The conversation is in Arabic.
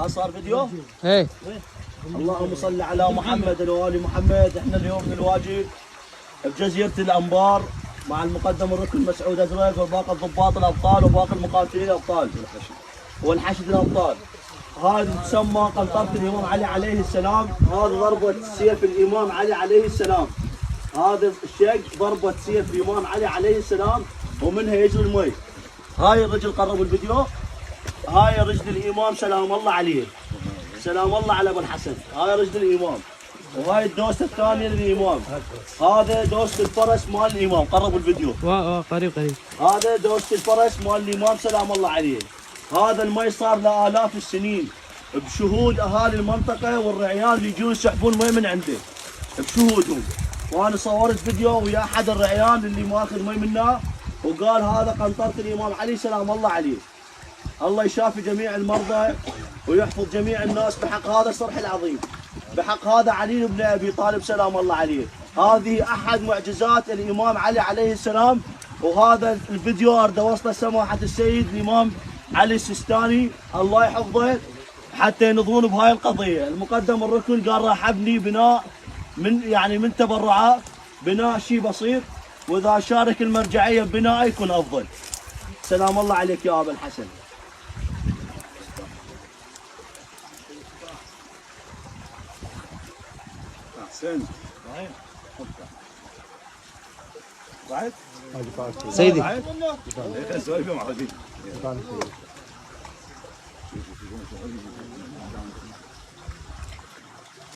صار فيديو؟ ايه. اللهم صل على محمد وآل محمد. احنا اليوم من الواجب بجزيرة الأنبار مع المقدم الركن مسعود أزرق وباقي الضباط الأبطال وباقي المقاتلين الأبطال والحشد الأبطال. هذه تسمى قنطرة الإمام علي عليه السلام. هذا ضربة سيف الإمام علي عليه السلام. هذا الشق ضربة سيف الإمام علي عليه السلام ومنها يجري المي. هاي الرجل قربوا الفيديو. هاي رجل الإمام سلام الله عليه. سلام الله على ابو الحسن. هاي رجل الامام وهاي الدوسه الثانيه للامام. هذا دوسه الفرس مال الامام. قربوا الفيديو. قريب. هذا دوسه الفرس مال الامام سلام الله عليه. هذا المي صار له الاف السنين بشهود اهالي المنطقه والرعيان اللي يجون يسحبون مي من عنده بشهودهم. وانا صورت فيديو ويا احد الرعيان اللي ماخذ مي منه وقال هذا قنطره الامام علي سلام الله عليه. الله يشافي جميع المرضى ويحفظ جميع الناس بحق هذا الصرح العظيم، بحق هذا علي بن ابي طالب سلام الله عليه. هذه احد معجزات الامام علي عليه السلام. وهذا الفيديو اريد اوصله سماحه السيد الامام علي السيستاني الله يحفظه حتى ينظرون بهاي القضيه. المقدم الركن قال راح ابني بناء من تبرعات، بناء شيء بسيط، واذا شارك المرجعيه ببناء يكون افضل. سلام الله عليك يا ابا الحسن. احسنت. بعد سيدي بعد